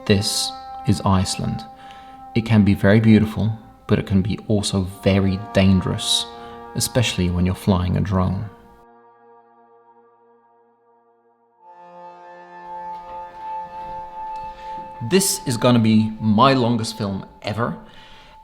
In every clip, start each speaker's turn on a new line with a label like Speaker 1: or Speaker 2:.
Speaker 1: This is Iceland. It can be very beautiful, but it can be also very dangerous, especially when you're flying a drone. This is going to be my longest film ever,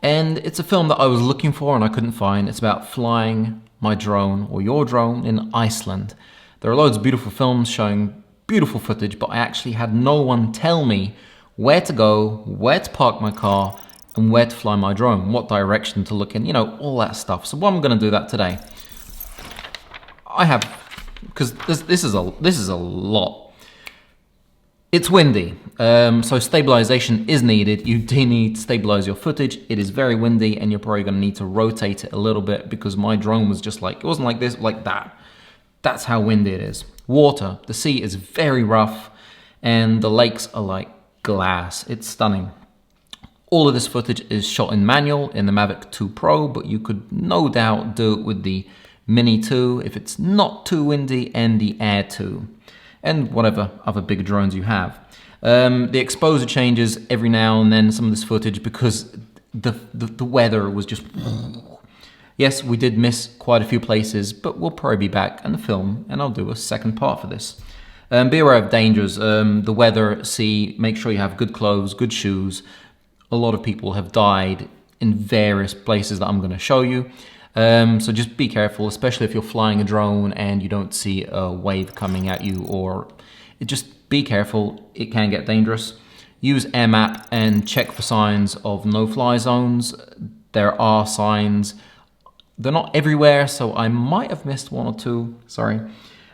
Speaker 1: and it's a film that I was looking for and I couldn't find. It's about flying my drone or your drone in Iceland. There are loads of beautiful films showing beautiful footage, but I actually had no one tell me where to go, where to park my car, and where to fly my drone, what direction to look in, you know, all that stuff. So I'm going to do that today. I have, because this is a lot. It's windy, so stabilization is needed. You do need to stabilize your footage. It is very windy, and you're probably going to need to rotate it a little bit because my drone was just like, it wasn't like this, like that. That's how windy it is. Water, the sea is very rough, and the lakes are like glass. It's stunning. All of this footage is shot in manual in the Mavic 2 Pro, but you could no doubt do it with the Mini 2 if it's not too windy, and the Air 2. And whatever other big drones you have. The exposure changes every now and then, some of this footage, because the weather was just... Yes, we did miss quite a few places, but we'll probably be back in the film, and I'll do a second part for this. Be aware of dangers, the weather, sea, make sure you have good clothes, good shoes. A lot of people have died in various places that I'm going to show you. So just be careful, especially if you're flying a drone and you don't see a wave coming at you, or just be careful, it can get dangerous. Use AirMap and check for signs of no-fly zones. There are signs, they're not everywhere, so I might have missed one or two, sorry.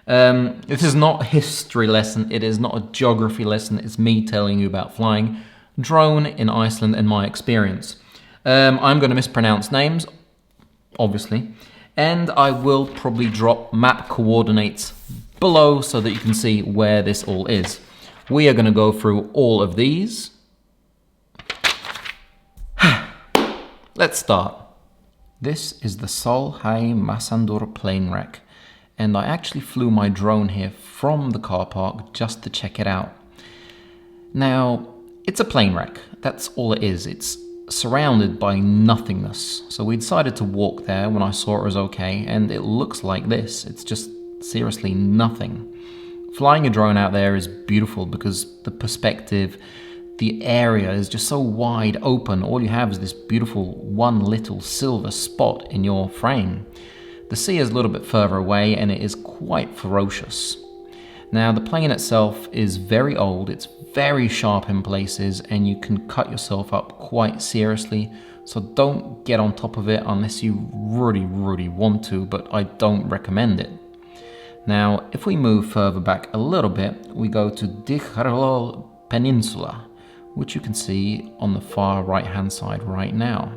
Speaker 1: This is not a history lesson, it is not a geography lesson, it's me telling you about flying drone in Iceland and my experience. I'm going to mispronounce names, obviously, and I will probably drop map coordinates below so that you can see where this all is. We are going to go through all of these. Let's start. This is the Sólheimasandur plane wreck, and I actually flew my drone here from the car park just to check it out. Now, it's a plane wreck, that's all it is. It's surrounded by nothingness. So we decided to walk there when I saw it was okay, and it looks like this. It's just seriously nothing. Flying a drone out there is beautiful because the perspective, the area is just so wide open. All you have is this beautiful one little silver spot in your frame. The sea is a little bit further away, and it is quite ferocious. Now, the plane itself is very old, it's very sharp in places, and you can cut yourself up quite seriously, so don't get on top of it unless you really want to, but I don't recommend it. Now, if we move further back a little bit, we go to Dyrhólaey Peninsula, which you can see on the far right hand side right now.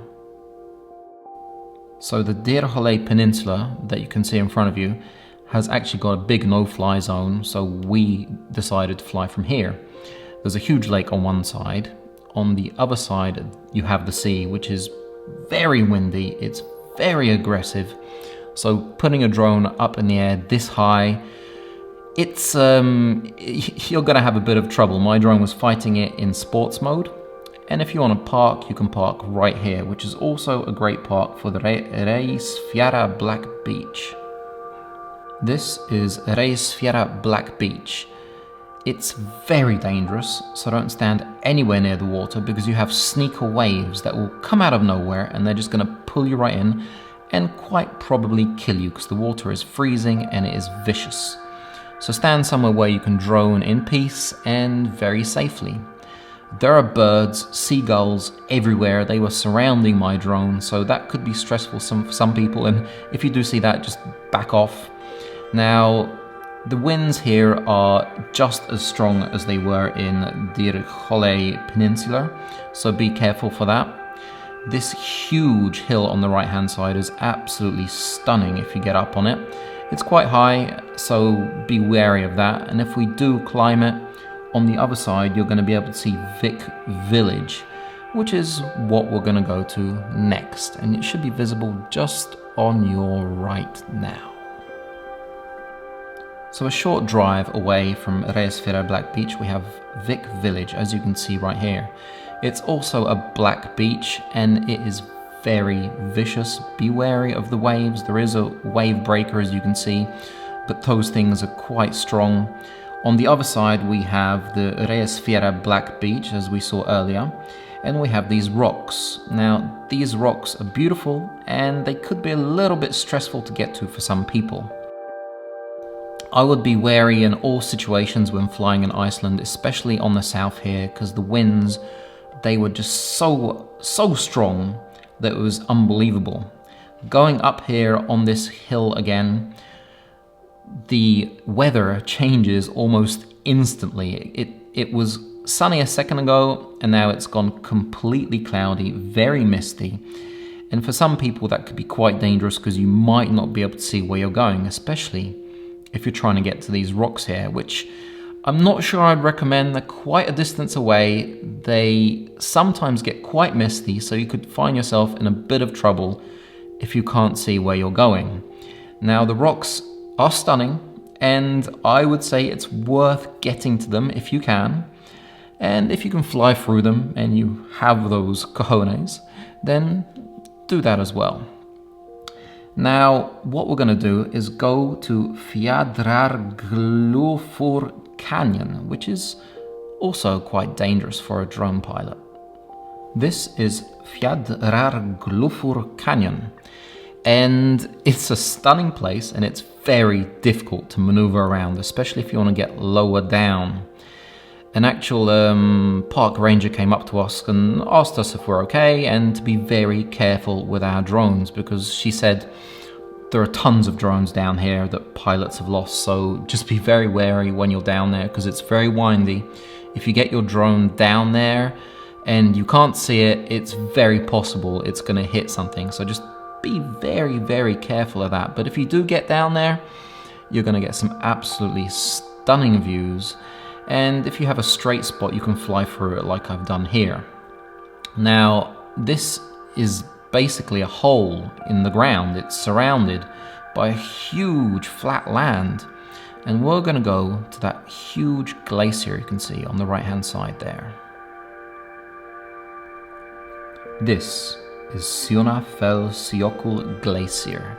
Speaker 1: So the Dyrhólaey Peninsula that you can see in front of you has actually got a big no-fly zone, so we decided to fly from here. There's a huge lake on one side. On the other side, you have the sea, which is very windy. It's very aggressive. So putting a drone up in the air this high, it's you're gonna have a bit of trouble. My drone was fighting it in sports mode. And if you want to park, you can park right here, which is also a great park for the Reynisfjara Beach. This is Reynisfjara Beach. It's very dangerous, so don't stand anywhere near the water because you have sneaker waves that will come out of nowhere and they're just going to pull you right in and quite probably kill you because the water is freezing and it is vicious. So stand somewhere where you can drone in peace and very safely. There are birds, seagulls everywhere. They were surrounding my drone, so that could be stressful for some people, and if you do see that, just back off. Now, the winds here are just as strong as they were in Dyrhólaey Peninsula, so be careful for that. This huge hill on the right hand side is absolutely stunning if you get up on it. It's quite high, so be wary of that, and if we do climb it, on the other side you're going to be able to see Vik Village, which is what we're going to go to next, and it should be visible just on your right now. So a short drive away from Reynisfjara Beach we have Vik Village, as you can see right here. It's also a black beach and it is very vicious. Be wary of the waves. There is a wave breaker, as you can see, but those things are quite strong. On the other side we have the Reynisfjara Beach, as we saw earlier, and we have these rocks. Now these rocks are beautiful and they could be a little bit stressful to get to for some people. I would be wary in all situations when flying in Iceland, especially on the south here, because the winds, they were just so strong that it was unbelievable. Going up here on this hill again, the weather changes almost instantly. It was sunny a second ago and now it's gone completely cloudy, very misty. And for some people that could be quite dangerous because you might not be able to see where you're going, especially if you're trying to get to these rocks here, which I'm not sure I'd recommend. They're quite a distance away. They sometimes get quite misty, so you could find yourself in a bit of trouble if you can't see where you're going. Now the rocks are stunning and I would say it's worth getting to them if you can. And if you can fly through them and you have those cojones, then do that as well. Now, what we're going to do is go to Fjaðrárgljúfur Canyon, which is also quite dangerous for a drone pilot. This is Fjaðrárgljúfur Canyon, and it's a stunning place and it's very difficult to maneuver around, especially if you want to get lower down. An actual park ranger came up to us and asked us if we're okay and to be very careful with our drones, because she said there are tons of drones down here that pilots have lost, so just be very wary when you're down there because it's very windy. If you get your drone down there and you can't see it, it's very possible it's going to hit something, so just be very, very careful of that. But if you do get down there, you're going to get some absolutely stunning views. And if you have a straight spot, you can fly through it like I've done here. Now, this is basically a hole in the ground. It's surrounded by a huge flat land. And we're going to go to that huge glacier you can see on the right-hand side there. This is Svínafellsjökull Glacier.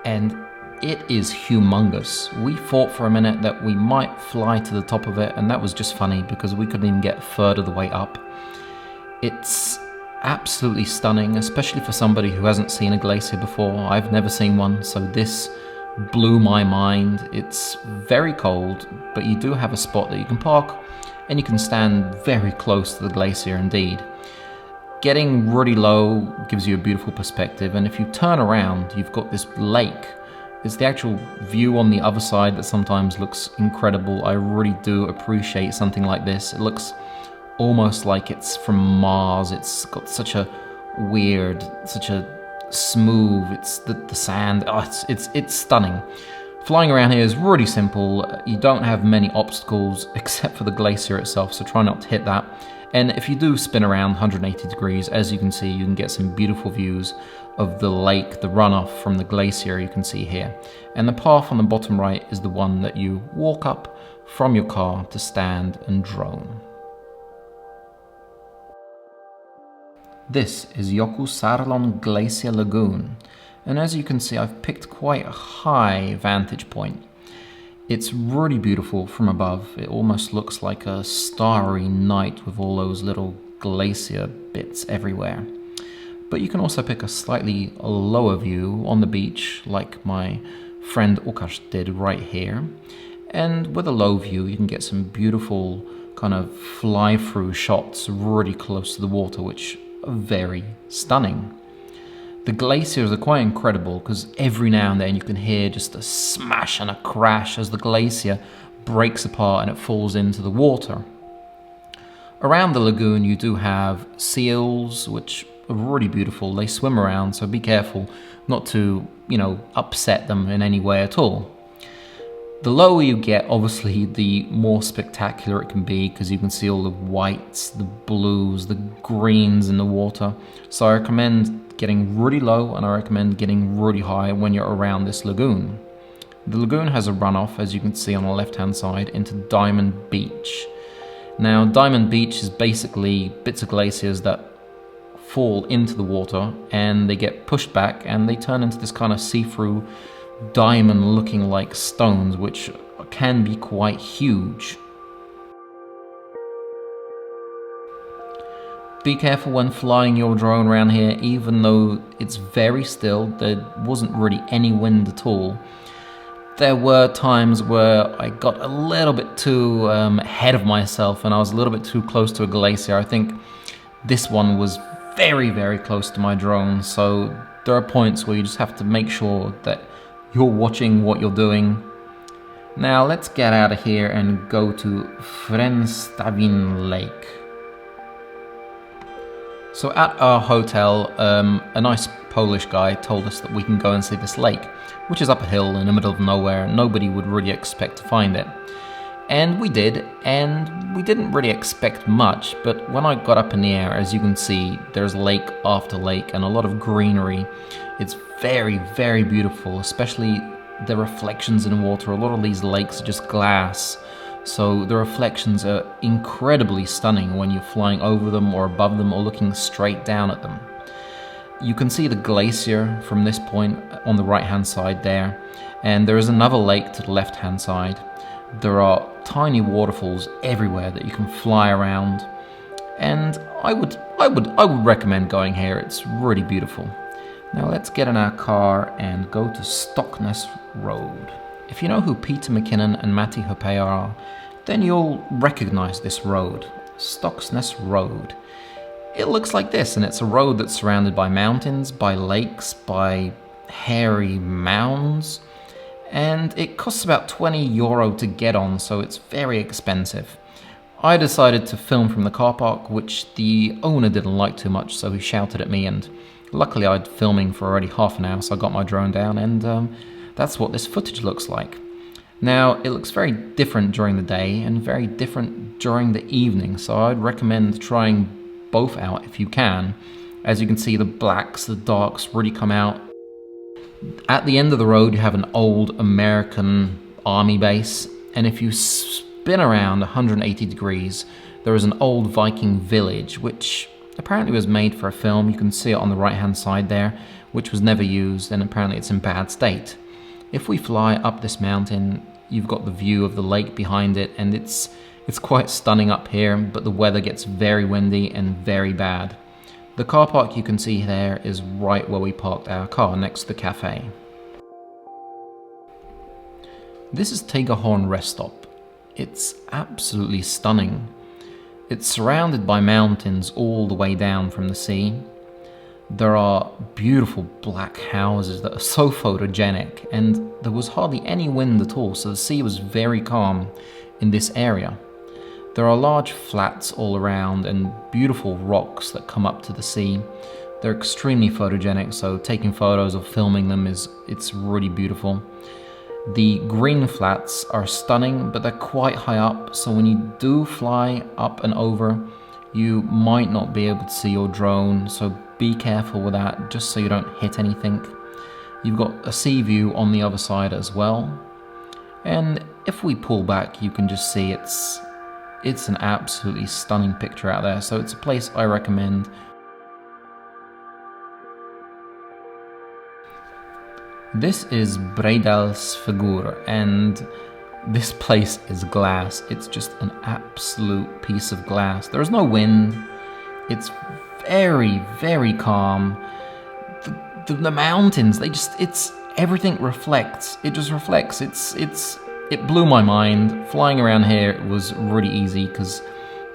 Speaker 1: And it is humongous. We thought for a minute that we might fly to the top of it, and that was just funny because we couldn't even get a third of the way up. It's absolutely stunning, especially for somebody who hasn't seen a glacier before. I've never seen one, so this blew my mind. It's very cold, but you do have a spot that you can park, and you can stand very close to the glacier indeed. Getting really low gives you a beautiful perspective, and if you turn around, you've got this lake. It's the actual view on the other side that sometimes looks incredible. I really do appreciate something like this. It looks almost like it's from Mars. It's got such a weird, such a smooth, it's the sand, it's stunning. Flying around here is really simple. You don't have many obstacles except for the glacier itself, so try not to hit that. And if you do spin around 180 degrees, as you can see, you can get some beautiful views of the lake, the runoff from the glacier you can see here. And the path on the bottom right is the one that you walk up from your car to stand and drone. This is Jokulsarlon Glacier Lagoon. And as you can see, I've picked quite a high vantage point. It's really beautiful from above. It almost looks like a starry night with all those little glacier bits everywhere. But you can also pick a slightly lower view on the beach, like my friend Łukasz did right here. And with a low view, you can get some beautiful kind of fly-through shots really close to the water, which are very stunning. The glaciers are quite incredible because every now and then you can hear just a smash and a crash as the glacier breaks apart and it falls into the water. Around the lagoon you do have seals, which are really beautiful. They swim around, so be careful not to, upset them in any way at all. The lower you get, obviously, the more spectacular it can be because you can see all the whites, the blues, the greens in the water. So I recommend getting really low and I recommend getting really high when you're around this lagoon. The lagoon has a runoff, as you can see on the left-hand side, into Diamond Beach. Now, Diamond Beach is basically bits of glaciers that fall into the water and they get pushed back and they turn into this kind of see-through diamond looking like stones, which can be quite huge. Be careful when flying your drone around here, even though it's very still. There wasn't really any wind at all. There were times where I got a little bit too ahead of myself and I was a little bit too close to a glacier. I think this one was very, very close to my drone, so there are points where you just have to make sure that you're watching what you're doing. Now let's get out of here and go to Fremstavatn Lake. So at our hotel, a nice Polish guy told us that we can go and see this lake, which is up a hill in the middle of nowhere. Nobody would really expect to find it. And we did, and we didn't really expect much, but when I got up in the air, as you can see, there's lake after lake and a lot of greenery. It's very, very beautiful, especially the reflections in water. A lot of these lakes are just glass, so the reflections are incredibly stunning when you're flying over them or above them or looking straight down at them. You can see the glacier from this point on the right-hand side there, and there is another lake to the left-hand side. There are tiny waterfalls everywhere that you can fly around, and I would recommend going here. It's really beautiful. Now let's get in our car and go to Stokksnes Road. If you know who Peter McKinnon and Matti Hoppe are, then you'll recognize this road, Stokksnes Road. It looks like this, and it's a road that's surrounded by mountains, by lakes, by hairy mounds, and it costs about €20 to get on, so it's very expensive. I decided to film from the car park, which the owner didn't like too much, so he shouted at me, and luckily I'd filming for already half an hour, so I got my drone down, and that's what this footage looks like. Now, it looks very different during the day and very different during the evening, so I'd recommend trying both out if you can. As you can see, the blacks, the darks really come out. At the end of the road, you have an old American army base, and if you spin around 180 degrees, there is an old Viking village, which apparently was made for a film. You can see it on the right-hand side there, which was never used, and apparently it's in bad state. If we fly up this mountain, you've got the view of the lake behind it, and it's quite stunning up here, but the weather gets very windy and very bad. The car park you can see there is right where we parked our car, next to the cafe. This is Teigarhorn rest stop. It's absolutely stunning. It's surrounded by mountains all the way down from the sea. There are beautiful black houses that are so photogenic, and there was hardly any wind at all, so the sea was very calm in this area. There are large flats all around and beautiful rocks that come up to the sea. They're extremely photogenic, so taking photos or filming them it's really beautiful. The green flats are stunning, but they're quite high up, so when you do fly up and over, you might not be able to see your drone, so be careful with that, just so you don't hit anything. You've got a sea view on the other side as well, and if we pull back, you can just see it's an absolutely stunning picture out there, so it's a place I recommend. This is Breiðdalsvegur, and this place is glass. It's just an absolute piece of glass. There is no wind. It's very, very calm. The mountains, everything reflects. It just reflects. It blew my mind. Flying around here was really easy because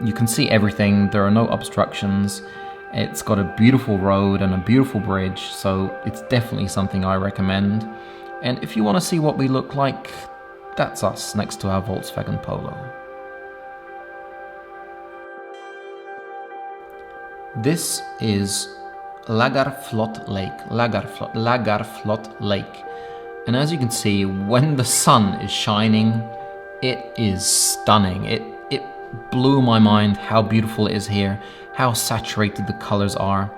Speaker 1: you can see everything. There are no obstructions. It's got a beautiful road and a beautiful bridge, so it's definitely something I recommend. And if you want to see what we look like, that's us next to our Volkswagen Polo. This is Lagarfljót Lake. And as you can see, when the sun is shining, it is stunning. It blew my mind how beautiful it is here, how saturated the colors are.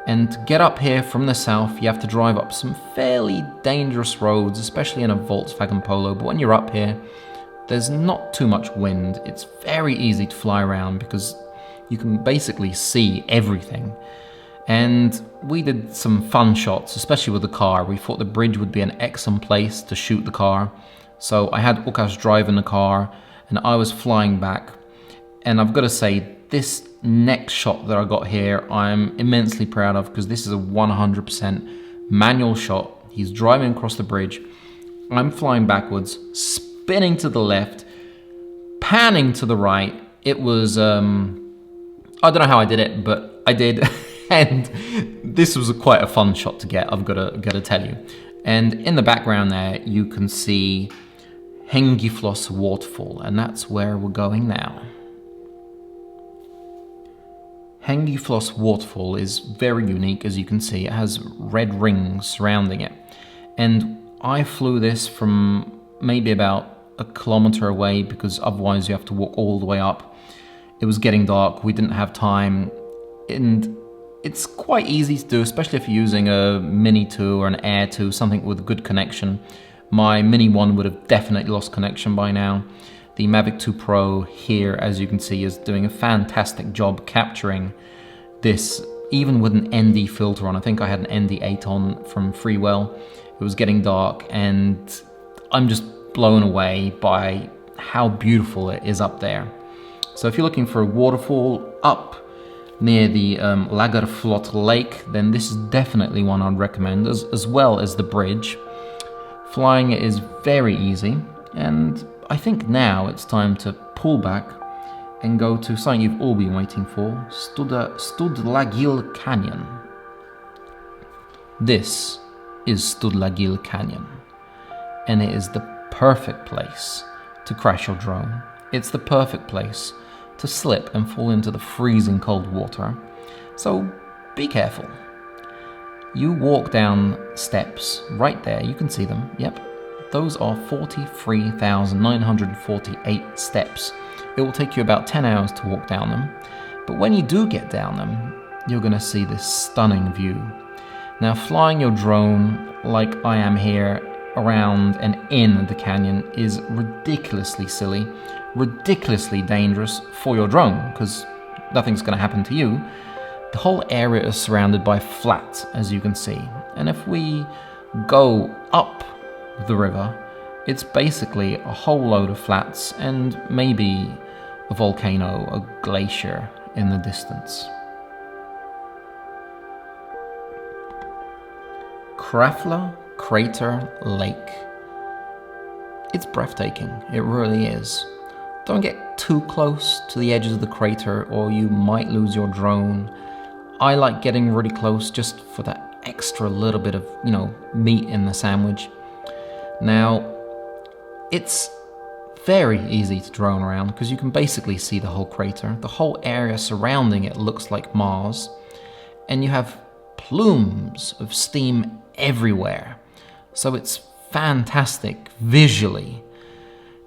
Speaker 1: And to get up here from the south, you have to drive up some fairly dangerous roads, especially in a Volkswagen Polo. But when you're up here, there's not too much wind. It's very easy to fly around because you can basically see everything. And we did some fun shots, especially with the car. We thought the bridge would be an excellent place to shoot the car. So I had Łukasz driving the car and I was flying back. And I've got to say, this next shot that I got here, I'm immensely proud of because this is a 100% manual shot. He's driving across the bridge. I'm flying backwards, spinning to the left, panning to the right. It was, I don't know how I did it, but I did. And this was quite a fun shot to get, I've got to tell you. And in the background there, you can see Hengifoss waterfall, and that's where we're going now. Hengifoss waterfall is very unique, as you can see. It has red rings surrounding it. And I flew this from maybe about a kilometer away because otherwise you have to walk all the way up. It was getting dark, we didn't have time, and it's quite easy to do, especially if you're using a Mini 2 or an Air 2, something with a good connection. My Mini 1 would have definitely lost connection by now. The Mavic 2 Pro here, as you can see, is doing a fantastic job capturing this, even with an ND filter on. I think I had an ND8 on from Freewell. It was getting dark, and I'm just blown away by how beautiful it is up there. So if you're looking for a waterfall up near the Lagarfljút lake, then this is definitely one I'd recommend, as well as the bridge. Flying is very easy, and I think now it's time to pull back and go to something you've all been waiting for, Stuðlagil Canyon. This is Stuðlagil Canyon, and it is the perfect place to crash your drone. It's the perfect place to slip and fall into the freezing cold water, so be careful. You walk down steps right there, you can see them, yep. Those are 43,948 steps. It will take you about 10 hours to walk down them, but when you do get down them, you're going to see this stunning view. Now, flying your drone like I am here around and in the canyon is ridiculously silly, ridiculously dangerous for your drone, because nothing's going to happen to you. The whole area is surrounded by flats, as you can see, and if we go up the river, it's basically a whole load of flats and maybe a volcano, a glacier in the distance. Krafla Crater Lake. It's breathtaking, it really is. Don't get too close to the edges of the crater or you might lose your drone. I like getting really close just for that extra little bit of, meat in the sandwich. Now, it's very easy to drone around because you can basically see the whole crater. The whole area surrounding it looks like Mars, and you have plumes of steam everywhere. So it's fantastic visually.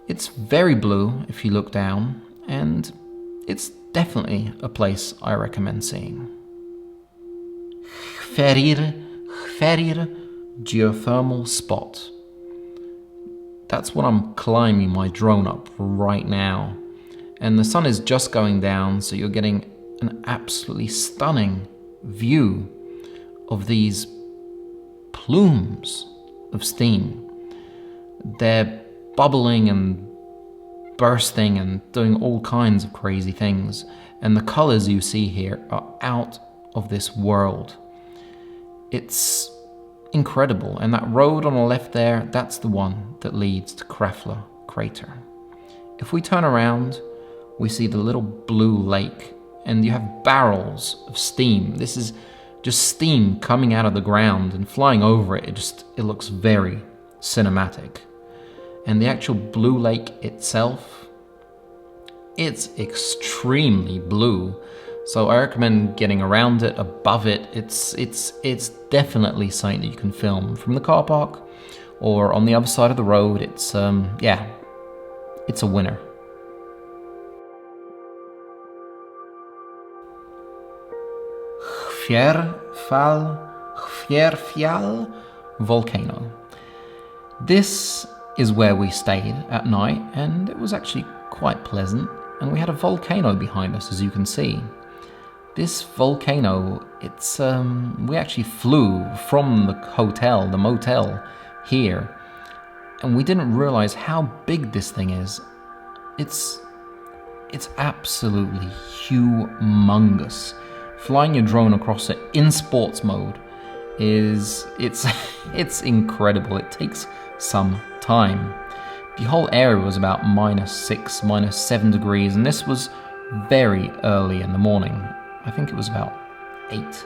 Speaker 1: It's very blue if you look down, and it's definitely a place I recommend seeing. Hverir Geothermal Spot. That's what I'm climbing my drone up right now. And the sun is just going down, so you're getting an absolutely stunning view of these plumes of steam. They're bubbling and bursting and doing all kinds of crazy things. And the colors you see here are out of this world. It's incredible, and that road on the left there, that's the one that leads to Krafla crater. If we turn around, we see the little blue lake, and you have barrels of steam. This is just steam coming out of the ground and flying over it. It looks very cinematic. And the actual blue lake itself, it's extremely blue. So I recommend getting around it, above it. It's definitely something that you can film from the car park or on the other side of the road. It's it's a winner. Hverfjall Volcano. This is where we stayed at night, and it was actually quite pleasant, and we had a volcano behind us, as you can see. This volcano, we actually flew from the hotel, the motel here, and we didn't realize how big this thing is. It's absolutely humongous. Flying your drone across it in sports mode it's incredible. It takes some time. The whole area was about -6, -7 degrees, and this was very early in the morning. I think it was about 8.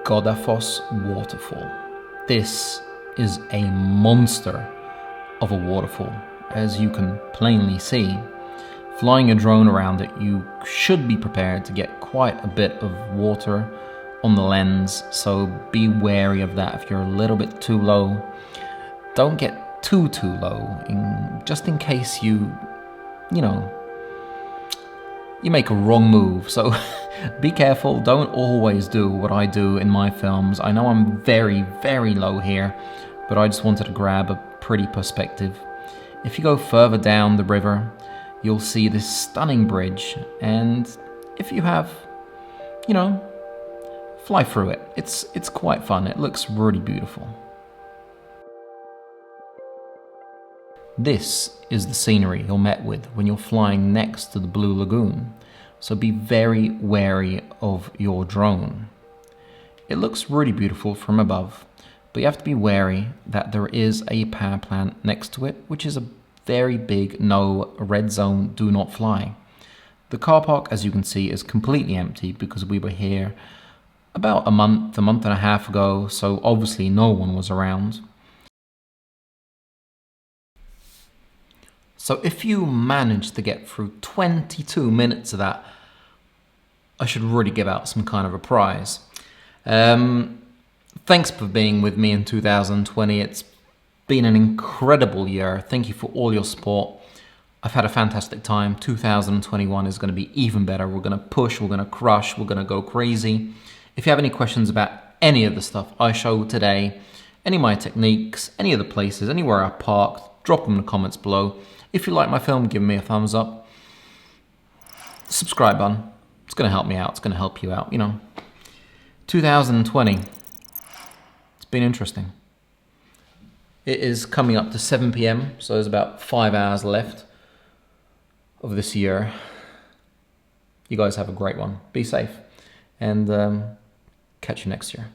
Speaker 1: Goðafoss waterfall. This is a monster of a waterfall, as you can plainly see. Flying a drone around it, you should be prepared to get quite a bit of water on the lens, so be wary of that if you're a little bit too low. Don't get too low, just in case you make a wrong move. So be careful, don't always do what I do in my films. I know I'm very, very low here, but I just wanted to grab a pretty perspective. If you go further down the river, you'll see this stunning bridge, and if you have, fly through it. It's quite fun. It looks really beautiful. This is the scenery you're met with when you're flying next to the Blue Lagoon, so be very wary of your drone. It looks really beautiful from above, but you have to be wary that there is a power plant next to it, which is a very big no red zone, do not fly. The car park, as you can see, is completely empty because we were here about a month and a half ago, so obviously no one was around. So if you manage to get through 22 minutes of that, I should really give out some kind of a prize. Thanks for being with me in 2020. It's been an incredible year. Thank you for all your support. I've had a fantastic time. 2021 is going to be even better. We're going to push, we're going to crush, we're going to go crazy. If you have any questions about any of the stuff I showed today, any of my techniques, any of the places, anywhere I parked, drop them in the comments below. If you like my film, give me a thumbs up. The subscribe button. It's going to help me out. It's going to help you out, 2020. It's been interesting. It is coming up to 7 p.m, so there's about 5 hours left of this year. You guys have a great one. Be safe, and catch you next year.